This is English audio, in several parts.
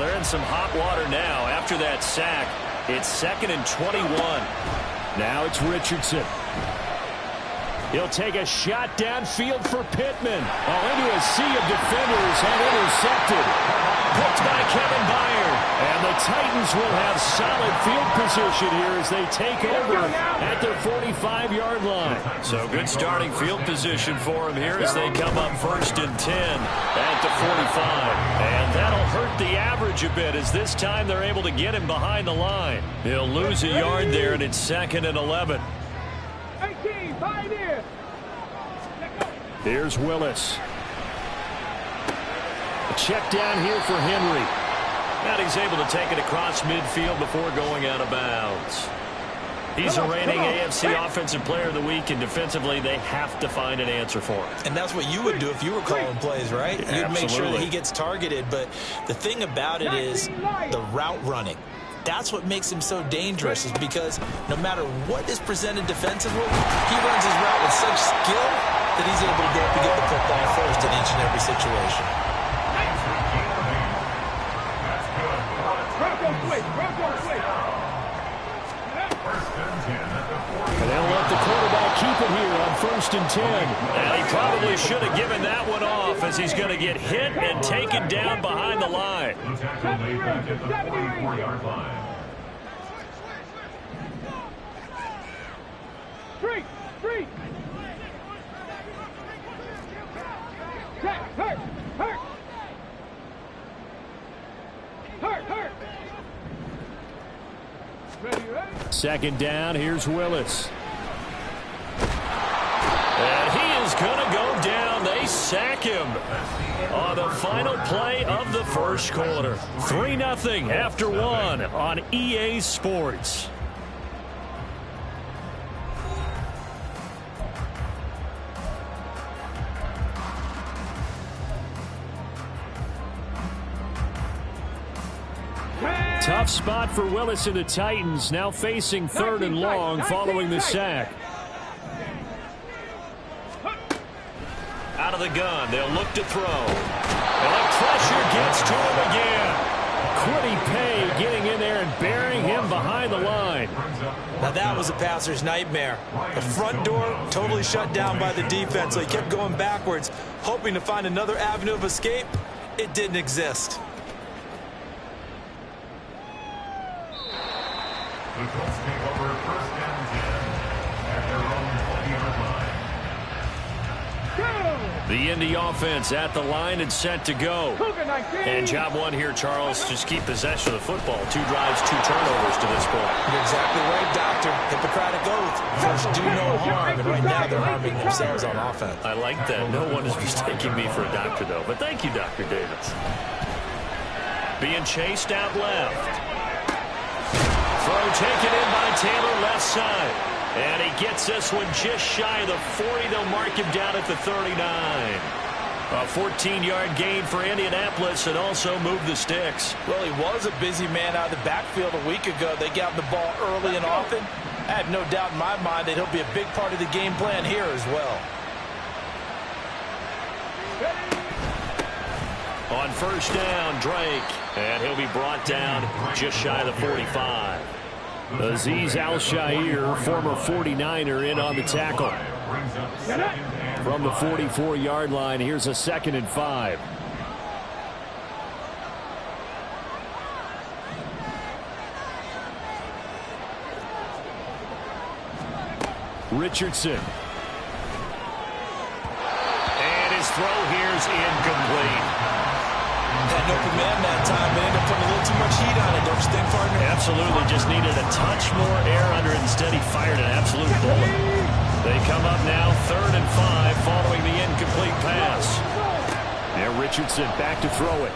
Well, they're in some hot water now. After that sack, it's 2nd and 21. Now it's Richardson. He'll take a shot downfield for Pittman. Into a sea of defenders and intercepted. Picked by Kevin Byard. And the Titans will have solid field position here as they take over at their 45-yard line. So good starting field position for them here as they come up 1st and 10 at the 45. And that'll hurt the average a bit as this time they're able to get him behind the line. He'll lose a yard there, and it's 2nd and 11. Here's Willis. A check down here for Henry. And he's able to take it across midfield before going out of bounds. He's the reigning AFC Offensive Player of the Week, and defensively they have to find an answer for him. And that's what you would do if you were calling plays, right? Yeah, you'd make sure that he gets targeted. But the thing about it is the route running. That's what makes him so dangerous, is because no matter what is presented defensively, he runs his route with such skill that he's able to go up and get the football first in each and every situation. And they'll let the quarterback keep it here on 1st and 10. And he probably should have given that one off as he's going to get hit and taken down behind the line. Three. Hurt. 2nd down, here's Willis. And he is going to go down. They sack him on the final play of the first quarter. 3-0 after 1 on EA Sports. Tough spot for Willis and the Titans, now facing 3rd and long following the sack. Out of the gun, they'll look to throw. And the pressure gets to him again. Kwity Paye getting in there and burying him behind the line. Now that was a passer's nightmare. The front door totally shut down by the defense, so he kept going backwards, hoping to find another avenue of escape. It didn't exist. The Colts take over 1st and 10 at their own 20-yard line. The Indy offense at the line and set to go. And job one here, Charles, just keep possession of the football. 2 drives, 2 turnovers to this point. You're exactly right, Doctor. Hippocratic oath. First, do no harm. And right now, they're harming themselves on offense. I like that. No one is mistaking me for a doctor, though. But thank you, Dr. Davis. Being chased out left. Throw taken in by Taylor left side. And he gets this one just shy of the 40. They'll mark him down at the 39. A 14-yard gain for Indianapolis and also move the sticks. Well, he was a busy man out of the backfield a week ago. They got him the ball early and often. I have no doubt in my mind that he'll be a big part of the game plan here as well. On 1st down, Drake. And he'll be brought down just shy of the 45. Azeez Al-Shaair, former 49er, in on the tackle. From the 44-yard line, here's a 2nd and 5. Richardson. And his throw here's incomplete. Had no command that time, but ended up putting a little too much heat on it, don't you think, partner? Absolutely, just needed a touch more air under it. Instead, he fired an absolute bullet. They come up now 3rd and 5 following the incomplete pass. And Richardson back to throw it.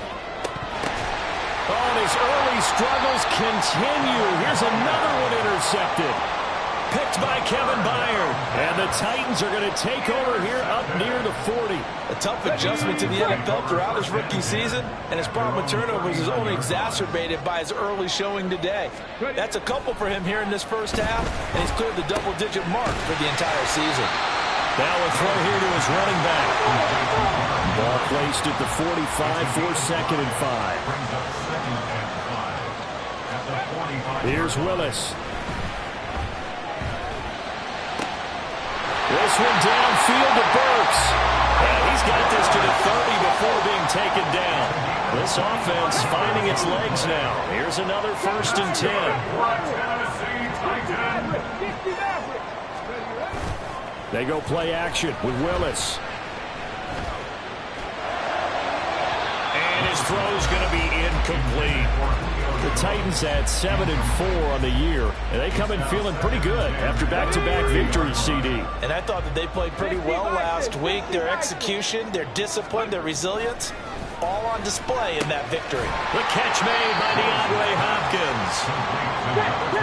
Oh, and his early struggles continue. Here's another one intercepted. Picked by Kevin Byard. And the Titans are going to take over here up near the 40. A tough adjustment to the NFL throughout his rookie season, and his problem with turnovers is only exacerbated by his early showing today. That's a couple for him here in this first half, and he's cleared the double-digit mark for the entire season. Now a throw here to his running back. Ball placed at the 45 for 2nd and 5. Here's Willis. This one downfield to Burks. And he's got this to the 30 before being taken down. This offense finding its legs now. Here's another 1st and 10. They go play action with Willis. And his throw's going to be incomplete. The Titans had 7-4 on the year, and they come in feeling pretty good after back-to-back victories, CD. And I thought that they played pretty well last week. Their execution, their discipline, their resilience, all on display in that victory. The catch made by DeAndre Hopkins.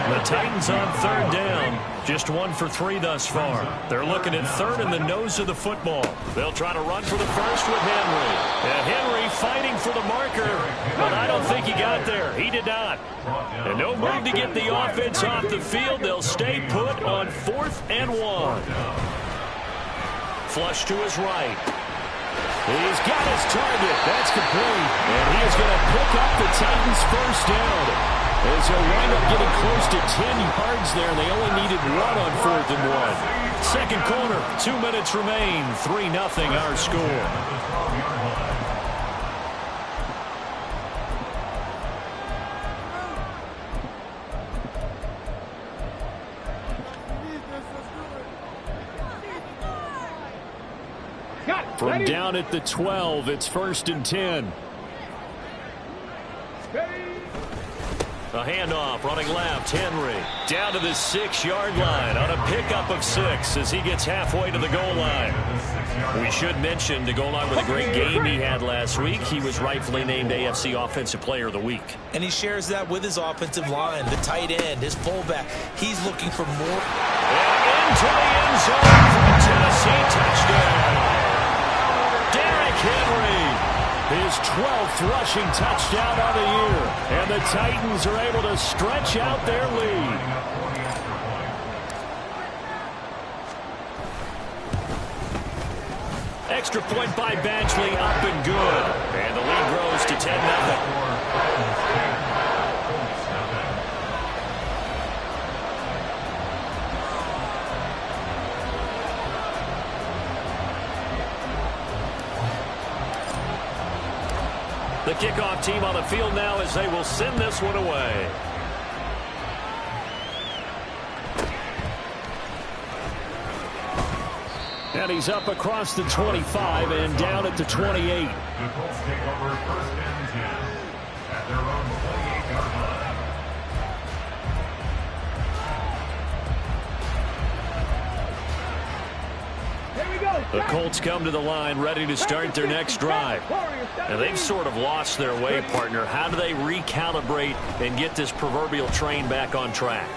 The Titans on 3rd down. Just 1 for 3 thus far. They're looking at 3rd in the nose of the football. They'll try to run for the first with Henry. And Henry fighting for the marker, but I don't think he got there. He did not. And no move to get the offense off the field. They'll stay put on 4th and 1. Flush to his right. He's got his target. That's complete. And he is going to pick up the Titans' first down. As they'll wind up getting close to 10 yards there, and they only needed 1 on 4th and 1. Second quarter, 2 minutes remain. 3-0 our score. From down at the 12, it's 1st and 10. A handoff, running left, Henry. Down to the 6-yard line on a pickup of 6 as he gets halfway to the goal line. We should mention, to go along with a great game he had last week, he was rightfully named AFC Offensive Player of the Week. And he shares that with his offensive line, the tight end, his fullback. He's looking for more. And into the end zone for a Tennessee touchdown. Derrick Henry. His 12th rushing touchdown on the year. And the Titans are able to stretch out their lead. Extra point by Badgley, up and good. And the lead grows to 10-0. The kickoff team on the field now as they will send this one away. And he's up across the 25 and down at the 28. The Colts take over 1st and 10 at their own 28-yard line. The Colts come to the line ready to start their next drive. And they've sort of lost their way, partner. How do they recalibrate and get this proverbial train back on track?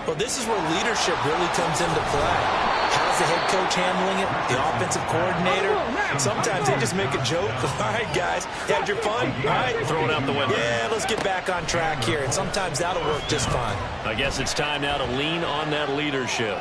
Well, this is where leadership really comes into play. How's the head coach handling it? The offensive coordinator? Sometimes they just make a joke. All right, guys, you had your fun? All right. Throw it out the window. Yeah, let's get back on track here. And sometimes that'll work just fine. I guess it's time now to lean on that leadership.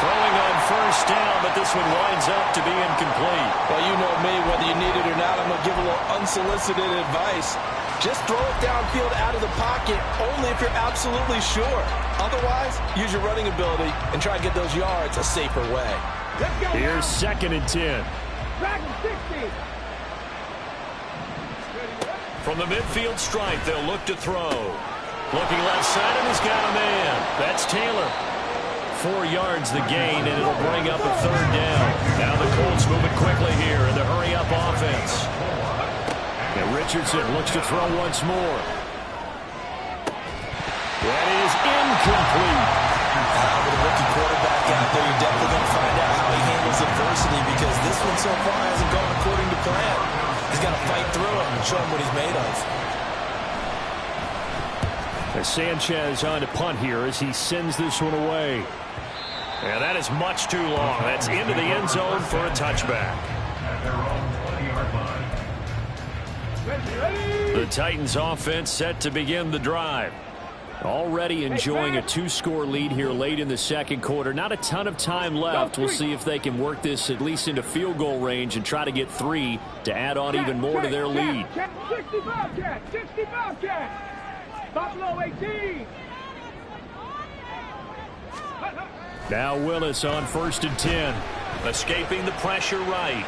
Throwing on 1st down, but this one winds up to be incomplete. Well, you know me, whether you need it or not, I'm going to give a little unsolicited advice. Just throw it downfield out of the pocket, only if you're absolutely sure. Otherwise, use your running ability and try to get those yards a safer way. Here's 2nd and 10. From the midfield stripe, they'll look to throw. Looking left side, and he's got a man. That's Taylor. 4 yards the gain, and it'll bring up a 3rd down. Now the Colts moving quickly here in the hurry-up offense. And Richardson looks to throw once more. That is incomplete. With a rookie quarterback out there, you're definitely going to find out how he handles adversity, because this one so far hasn't gone according to plan. He's got to fight through it and show him what he's made of. As Sanchez on to punt here as he sends this one away. And that is much too long. That's into the end zone for a touchback. At their own 20-yard line. The Titans offense set to begin the drive. Already enjoying a 2-score lead here late in the second quarter. Not a ton of time left. We'll see if they can work this at least into field goal range and try to get 3 to add on even more to their lead. 65 catch. Buffalo 18. Now Willis on 1st and 10. Escaping the pressure right.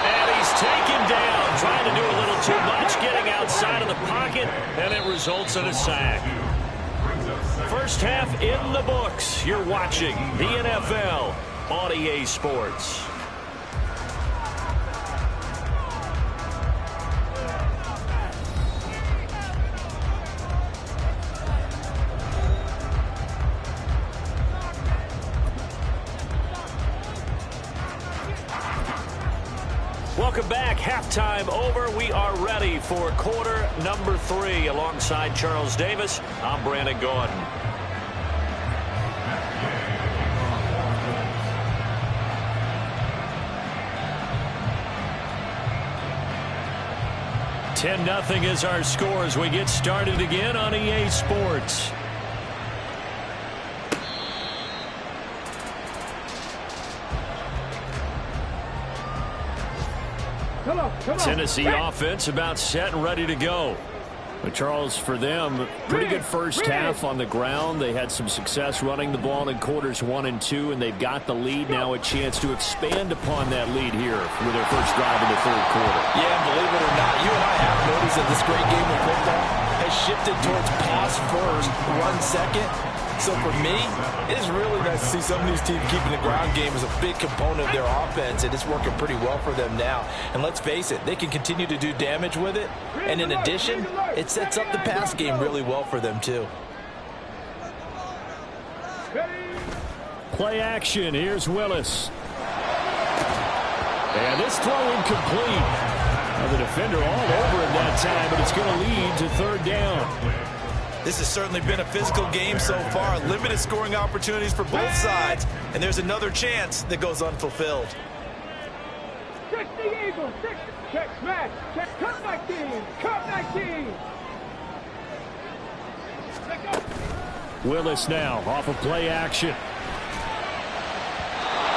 And he's taken down, trying to do a little too much, getting outside of the pocket, and it results in a sack. First half in the books. You're watching the NFL on EA Sports. Welcome back. Halftime over. We are ready for quarter number 3. Alongside Charles Davis, I'm Brandon Gaudin. $10-0 is our score as we get started again on EA Sports. Tennessee offense about set and ready to go. But Charles, for them, pretty good first half on the ground. They had some success running the ball in quarters 1 and 2, and they've got the lead now, a chance to expand upon that lead here with their first drive in the third quarter. Yeah, and believe it or not, you and I have noticed that this great game of football has shifted towards pass first, run second. So for me, it is really nice to see some of these teams keeping the ground game as a big component of their offense, and it's working pretty well for them now. And let's face it, they can continue to do damage with it. And in addition, it sets up the pass game really well for them too. Play action. Here's Willis. And this throw incomplete. Now the defender all over him that time, but it's going to lead to third down. This has certainly been a physical game so far. Limited scoring opportunities for both sides. And there's another chance that goes unfulfilled. Check the Eagles. Check smash. Check cut 19. Cut 19. Willis now off of play action. He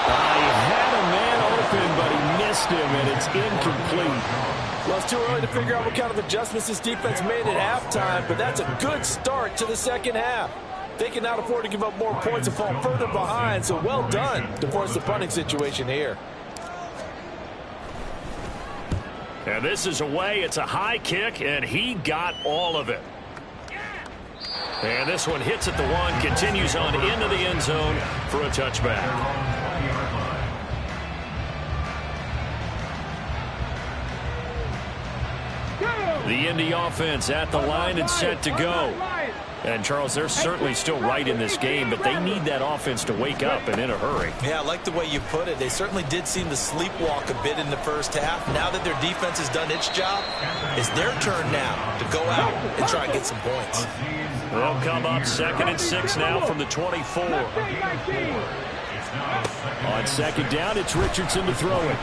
had a man open, but he missed him, and it's incomplete. Well, it's too early to figure out what kind of adjustments this defense made at halftime, but that's a good start to the second half. They cannot afford to give up more points and fall further behind, so well done to force the punting situation here. And this is away. It's a high kick, and he got all of it. And this one hits at the 1, continues on into the end zone for a touchback. The Indy offense at the line and set to go. And, Charles, they're certainly still right in this game, but they need that offense to wake up and in a hurry. Yeah, I like the way you put it. They certainly did seem to sleepwalk a bit in the first half. Now that their defense has done its job, it's their turn now to go out and try and get some points. They'll come up 2nd and 6 now from the 24. On second down, it's Richardson to throw it.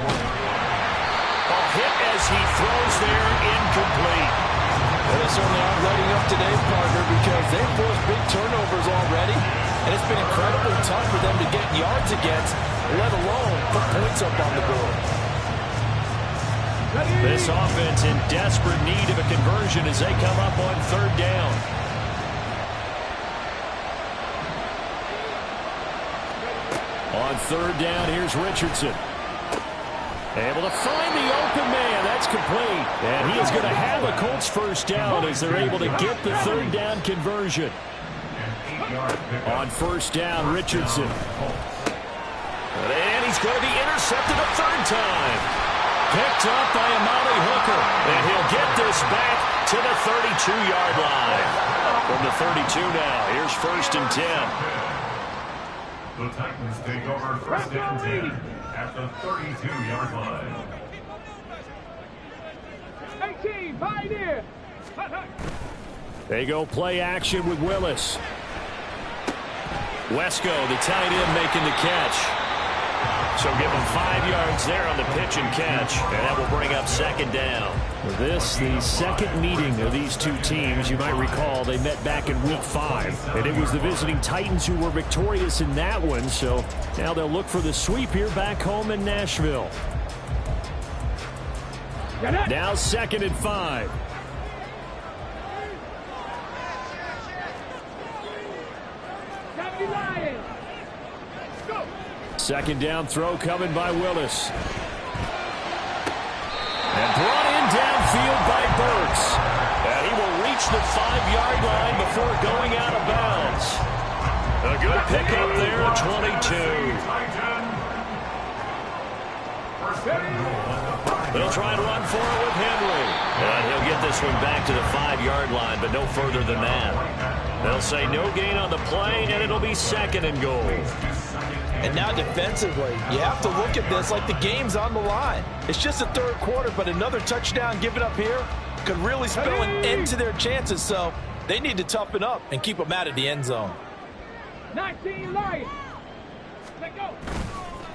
A hit as he throws there, incomplete. Well, they certainly aren't letting up today's partner because they've forced big turnovers already, and it's been incredibly tough for them to get yards against, let alone put points up on the board. This offense in desperate need of a conversion as they come up on third down. On third down, here's Richardson. Able to find the open man. That's complete. And he is going to have a Colts first down as they're able to get the third down conversion. On first down, Richardson. And he's going to be intercepted a third time. Picked up by Amari Hooker. And he'll get this back to the 32-yard line. From the 32 now, here's 1st and 10. The Titans take over 1st and 10 at the 32-yard line. 18, Pioneer. They go play action with Willis. Wesco, the tight end, making the catch. So give him 5 yards there on the pitch and catch, and that will bring up 2nd down. This, the second meeting of these two teams. You might recall they met back in Week 5, and it was the visiting Titans who were victorious in that one. So now they'll look for the sweep here back home in Nashville. Now 2nd and 5. Up you Lions. Go. Second down throw coming by Willis. And brought in downfield by Burks. And he will reach the 5-yard line before going out of bounds. A good pickup there at 22. They'll try and run for it with Henry. And he'll get this one back to the 5-yard line, but no further than that. They'll say no gain on the play, and it'll be second and goal. And now defensively, you have to look at this like the game's on the line. It's just the third quarter, but another touchdown given up here could really spell an end to their chances. So they need to toughen up and keep them out of the end zone. 19 Lions. Let go.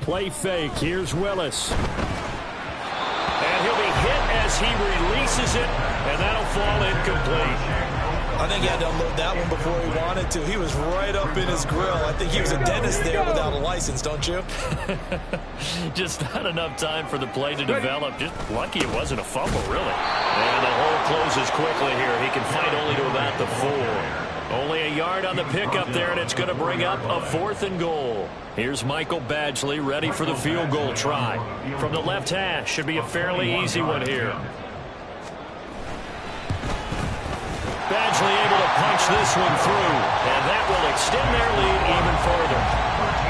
Play fake. Here's Willis. And he'll be hit as he releases it, and that'll fall incomplete. I think he had to unload that one before he wanted to. He was right up in his grill. I think he was a dentist there without a license, don't you? Just not enough time for the play to develop. Just lucky it wasn't a fumble, really. And the hole closes quickly here. He can fight only to about the 4. Only a yard on the pickup there, and it's going to bring up a 4th and goal. Here's Michael Badgley ready for the field goal try. From the left hash, should be a fairly easy one here. Badgley able to punch this one through, and that will extend their lead even further.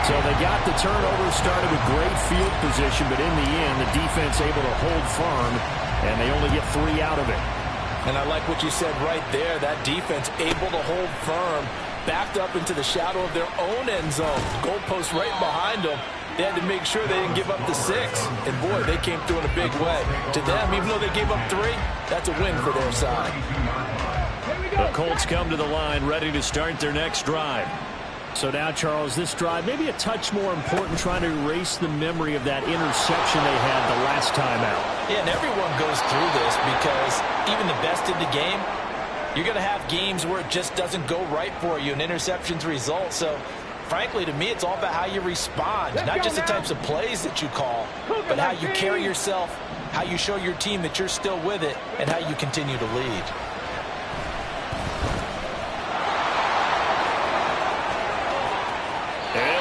So they got the turnover, started with great field position, but in the end, the defense able to hold firm, and they only get 3 out of it. And I like what you said right there. That defense able to hold firm, backed up into the shadow of their own end zone. Goalpost right behind them. They had to make sure they didn't give up the 6. And, boy, they came through in a big way. To them, even though they gave up 3, that's a win for their side. The Colts come to the line ready to start their next drive. So now, Charles, this drive maybe a touch more important, trying to erase the memory of that interception they had the last time out. Yeah, and everyone goes through this because even the best in the game, you're going to have games where it just doesn't go right for you and interceptions result. So, frankly, to me, it's all about how you respond, not just the types of plays that you call, but how you carry yourself, how you show your team that you're still with it, and how you continue to lead.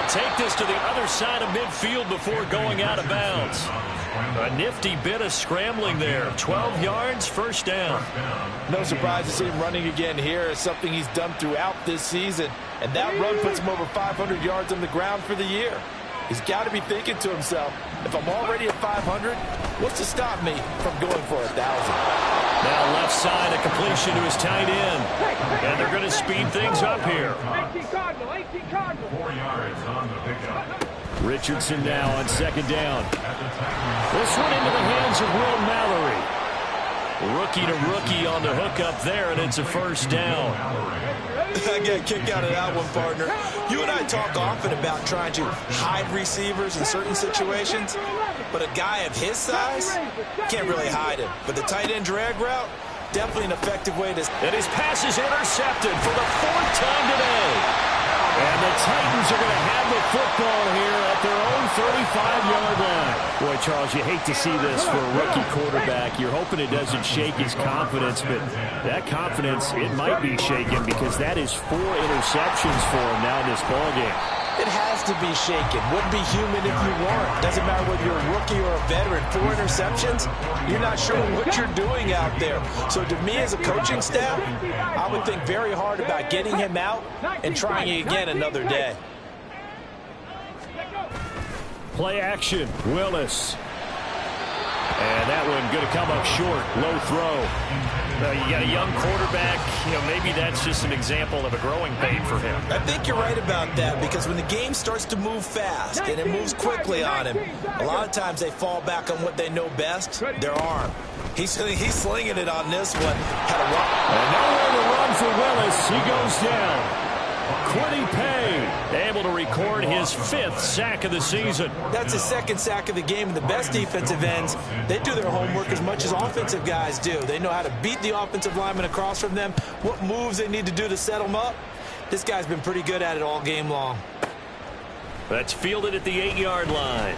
Take this to the other side of midfield before going out of bounds. A nifty bit of scrambling there. 12 yards, first down. No surprise to see him running again here. It's something he's done throughout this season. And that run puts him over 500 yards on the ground for the year. He's got to be thinking to himself, if I'm already at 500, what's to stop me from going for 1,000? Now left side, a completion to his tight end. And they're going to speed things up here. 18 Cardinal, 18 Cardinal. 4 yards on the pickup. Richardson now on second down. This one into the hands of Will Mallory. Rookie to rookie on the hookup there, and it's a first down. I get a kick out of that one, partner. You and I talk often about trying to hide receivers in certain situations, but a guy of his size can't really hide him. But the tight end drag route, definitely an effective way to... And his pass is intercepted for the 4th time today. And the Titans are going to have the football here at their own 35-yard line. Boy, Charles, you hate to see this for a rookie quarterback. You're hoping it doesn't shake his confidence, but that confidence, it might be shaken because that is 4 interceptions for him now in this ballgame. It has to be shaken. Wouldn't be human if you weren't. Doesn't matter whether you're a rookie or a veteran. 4 interceptions, you're not sure what you're doing out there. So to me as a coaching staff, I would think very hard about getting him out and trying it again another day. Play action, Willis. And that one going to come up short. Low throw. You got a young quarterback, maybe that's just an example of a growing pain for him. I think you're right about that because when the game starts to move fast and it moves quickly on him, a lot of times they fall back on what they know best, their arm. He's slinging it on this one. Had a run. And nowhere to run for Willis. He goes down. Kwity Paye able to record his 5th sack of the season. That's his 2nd sack of the game. And the best defensive ends, they do their homework as much as offensive guys do. They know how to beat the offensive lineman across from them, what moves they need to do to set them up. This guy's been pretty good at it all game long. That's fielded at the 8-yard line.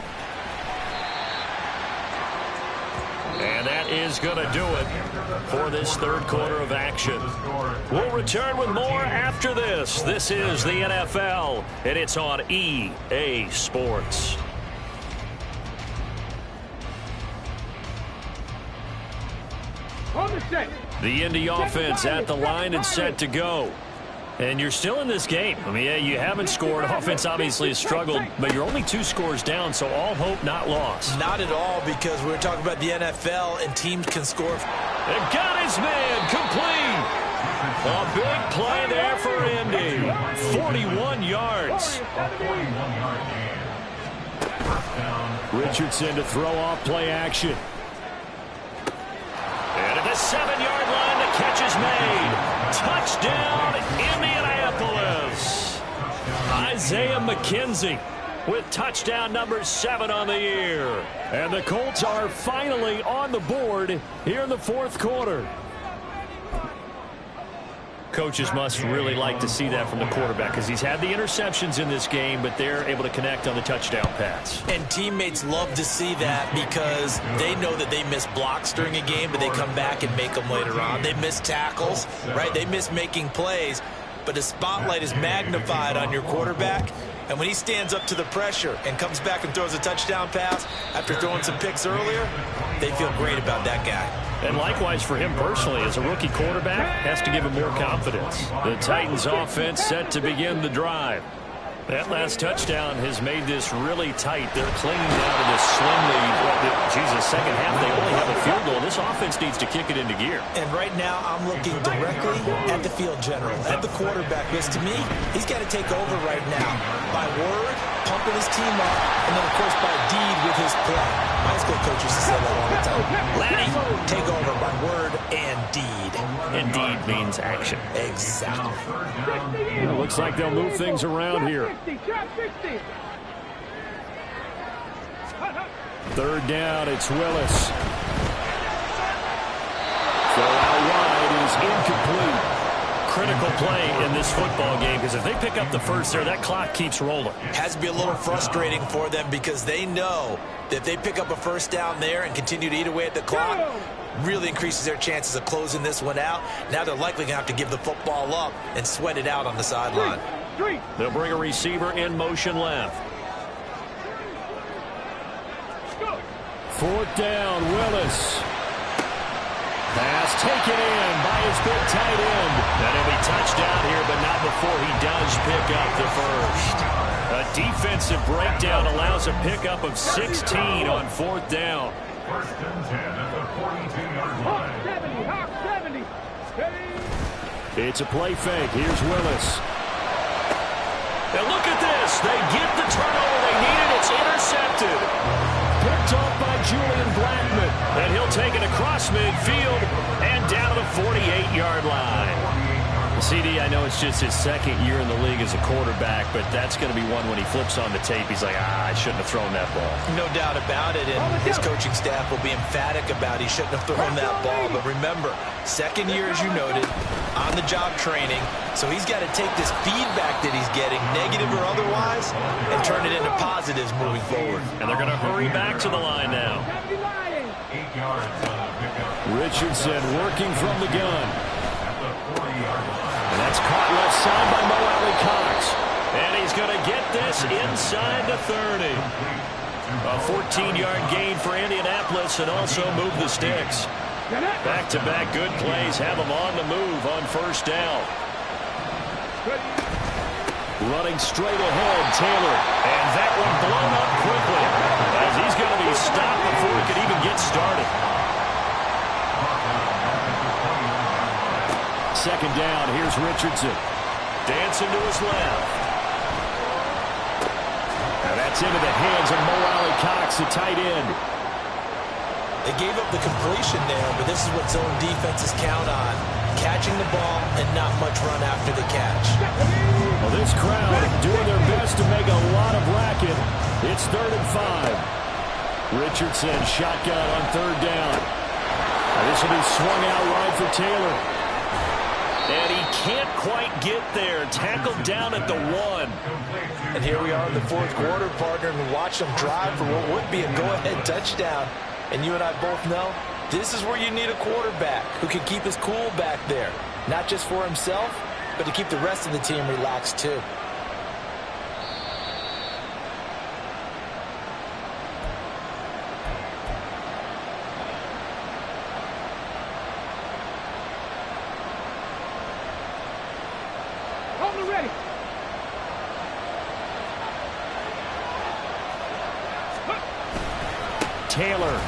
And that is going to do it for this third quarter of action. We'll return with more after this. This is the NFL, and it's on EA Sports. On the set. The Indy offense at the line and set to go. And you're still in this game. I mean, yeah, you haven't scored. Offense obviously has struggled, but you're only 2 scores down, so all hope not lost. Not at all, because we're talking about the NFL, and teams can score. And got his man complete. A big play there for Indy. 41 yards. Richardson to throw off play action. And at the 7-yard line, the catch is made. Touchdown, Indianapolis. Isaiah McKenzie with touchdown number 7 on the year. And the Colts are finally on the board here in the fourth quarter. Coaches must really like to see that from the quarterback because he's had the interceptions in this game, but they're able to connect on the touchdown pass. And teammates love to see that because they know that they miss blocks during a game, but they come back and make them later on. They miss tackles, right? They miss making plays, but the spotlight is magnified on your quarterback. And when he stands up to the pressure and comes back and throws a touchdown pass after throwing some picks earlier, they feel great about that guy. And likewise for him personally, as a rookie quarterback, has to give him more confidence. The Titans offense set to begin the drive. That last touchdown has made this really tight. They're clinging down to this slim lead. Second half, they only have a field goal. This offense needs to kick it into gear. And right now, I'm looking directly at the field general, at the quarterback, because to me, he's got to take over right now. By word, pumping his team up, and then, of course, by deed with his play. My high school coach used to say that all the time. Laddie, take over by word and deed. And deed means action. Exactly. It looks like they'll move things around here. Third down, it's Willis. Throw out wide is incomplete. Critical play in this football game because if they pick up the first there, that clock keeps rolling. Has to be a little frustrating for them because they know that if they pick up a first down there and continue to eat away at the clock, really increases their chances of closing this one out. Now they're likely going to have to give the football up and sweat it out on the sideline. They'll bring a receiver in motion left. Fourth down, Willis. Pass taken in by his big tight end. And he'll be touchdown here, but not before he does pick up the first. A defensive breakdown allows a pickup of 16 on fourth down. First and 10 at the 42-yard line. Hawk 70. It's a play fake. Here's Willis. And look at this. They get the turnover they needed. It's intercepted. Picked off by Julian Blackmon. And he'll take it across midfield and down to the 48-yard line. CD, I know it's just his second year in the league as a quarterback, but that's going to be one when he flips on the tape. He's like, I shouldn't have thrown that ball. No doubt about it, and his coaching staff will be emphatic about he shouldn't have thrown that ball. But remember, second year, as you noted, on-the-job training, so he's got to take this feedback that he's getting, negative or otherwise, and turn it into positives moving forward. And they're going to hurry back to the line now. 8 yards on the pickup. Richardson working from the gun. At the 40-yard line. And that's caught left side by Mo Alley-Cox. And he's going to get this inside the 30. A 14-yard gain for Indianapolis and also move the sticks. Back-to-back good plays have them on the move on first down. Running straight ahead, Taylor. And that one blown up quickly as he's going to be stopped before he could even get started. Second down, here's Richardson. Dancing to his left. And that's into the hands of Mo Alley-Cox, the tight end. They gave up the completion there, but this is what zone defenses count on. Catching the ball and not much run after the catch. Well, this crowd doing their best to make a lot of racket. It's 3rd and 5. Richardson shotgun on third down. And this will be swung out wide for Taylor. And he can't quite get there. Tackled down at the 1. And here we are in the fourth quarter, partner, and watch them drive for what would be a go-ahead touchdown. And you and I both know This is where you need a quarterback who can keep his cool back there. Not just for himself, but to keep the rest of the team relaxed too. Ready. Taylor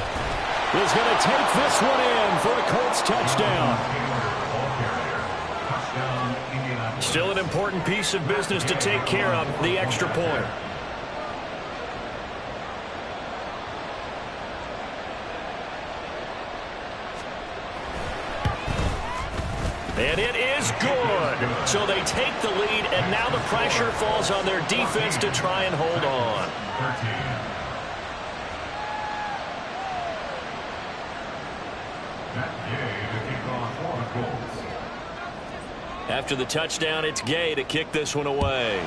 is going to take this one in for a Colts touchdown. Still an important piece of business to take care of, the extra point. And it is good. So they take the lead, and now the pressure falls on their defense to try and hold on. 13. Matt Gay to kick off for the Colts. After the touchdown, it's Gay to kick this one away.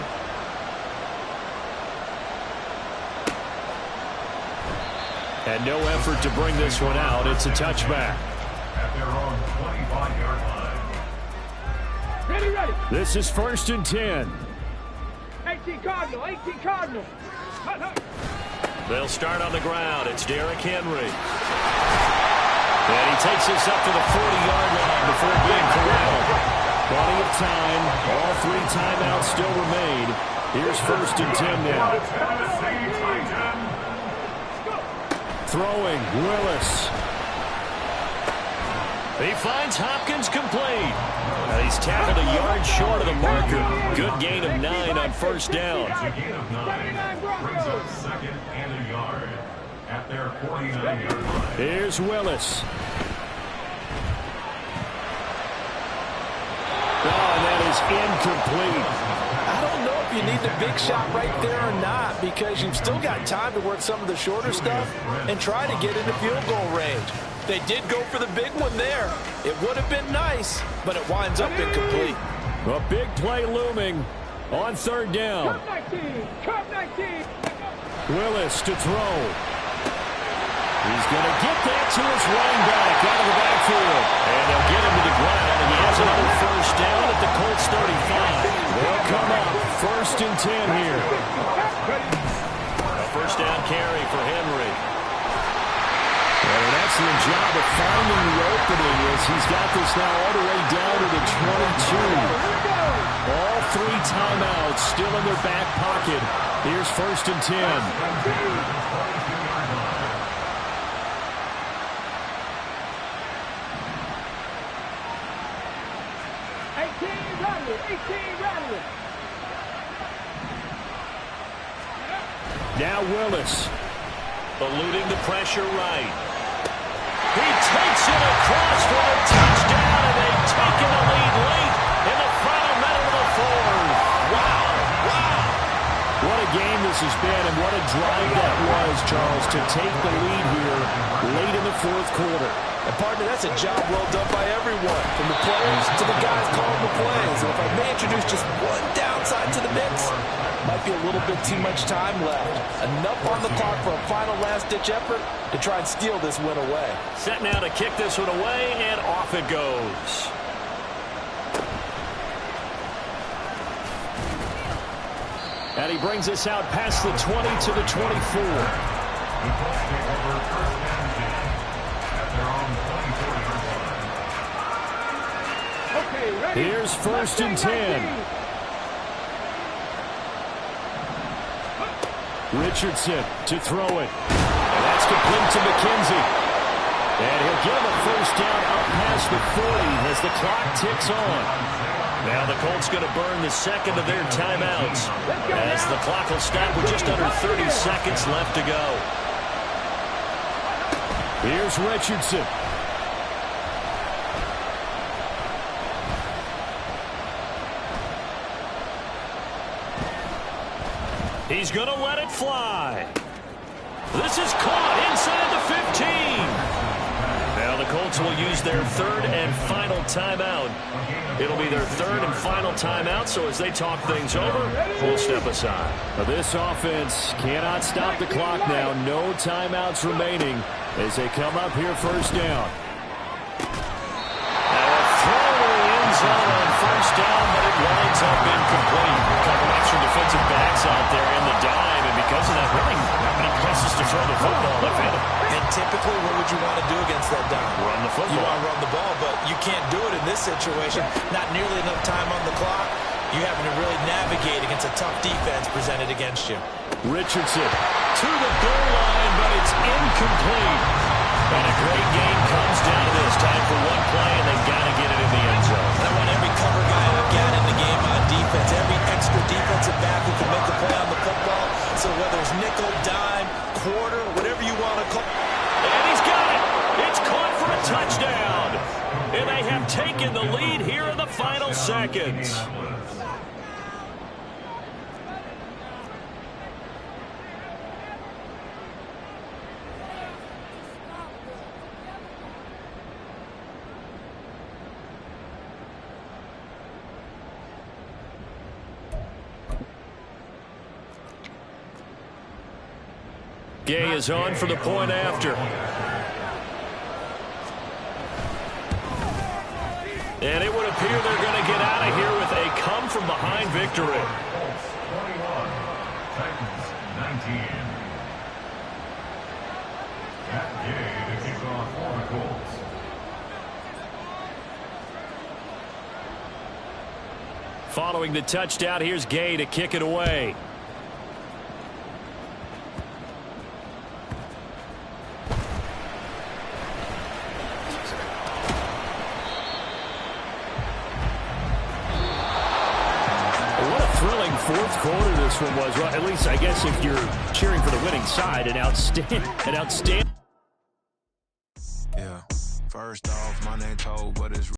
And no effort to bring this one out. It's a touchback. At their own 25-yard line. Ready, ready. This is 1st and 10. 18 Cardinal, 18 Cardinal. Hut, hut. They'll start on the ground. It's Derrick Henry. And he takes this up to the 40-yard line before being corralled. Plenty of time. All 3 timeouts still remain. Here's 1st and 10 now. Tennessee Titan. Throwing, Willis. He finds Hopkins complete. He's tackled a yard short of the marker. Good gain of 9 on 1st down. A gain of 9 brings up 2nd and a yard at their 49-yard line. Here's Willis. Oh, and that is incomplete. I don't know if you need the big shot right there or not, because you've still got time to work some of the shorter stuff and try to get into field goal range. They did go for the big one there. It would have been nice, but it winds up incomplete. A big play looming on 3rd down. Cup 19, Cup 19. Willis to throw. He's going to get that to his running back out of the backfield. And they'll get him to the ground, and he has another 1st down at the Colts 35. They'll come up 1st and 10 here. A 1st down carry for Henry. And an excellent job of finding the opening as he's got this now all the way down to the 22. All 3 timeouts still in their back pocket. Here's 1st and 10. Now Willis. Eluding the pressure right. He takes it across for a touchdown, and they've taken the lead late in the final minute of the 4th. Wow, wow. What a game this has been, and what a drive that was, Charles, to take the lead here late in the 4th quarter. And partner, that's a job well done by everyone, from the players to the guys calling the plays. And if I may introduce just one downside to the mix, might be a little bit too much time left. Enough on the clock for a final last-ditch effort to try and steal this win away. Set now to kick this one away, and off it goes. And he brings us out past the 20 to the 24. The Colts take over 1st and 10 at their own 24-yard line. Okay, ready. Here's 1st and 10. Richardson to throw it. And that's complete to McKenzie. And he'll give him a 1st down up past the 40 as the clock ticks on. Now the Colts going to burn the 2nd of their timeouts as the clock will stop with just under 30 seconds left to go. Here's Richardson. He's going to let it fly. This is caught inside the 15. Now the Colts will use their third and final timeout. It'll be their third and final timeout, so as they talk things over, we'll step aside. Now this offense cannot stop the clock now. No timeouts remaining as they come up here first down. Zone on first down, but it winds up incomplete. A couple extra defensive backs out there in the dime, and because of that, really not many places to throw the football, if any. And typically, what would you want to do against that dime? Run the football. You want to run the ball, but you can't do it in this situation. Not nearly enough time on the clock. You having to really navigate against a tough defense presented against you. Richardson to the goal line, but it's incomplete. And a great game comes down to this. Time for one play, and they've got to get it in the end zone. And I want every cover guy I've got in the game on defense, every extra defensive back who can make the play on the football. So whether it's nickel, dime, quarter, whatever you want to call. And he's got it. It's caught for a touchdown. And they have taken the lead here in the final seconds. Gay is on for the point after. And it would appear they're going to get out of here with a come-from-behind victory. 21, Titans 19. Matt Gay to kick off for the Colts. Following the touchdown, here's Gay to kick it away. Fourth quarter this one was, well, at least I guess if you're cheering for the winning side, an outstanding. Yeah, first off, my name told, but it's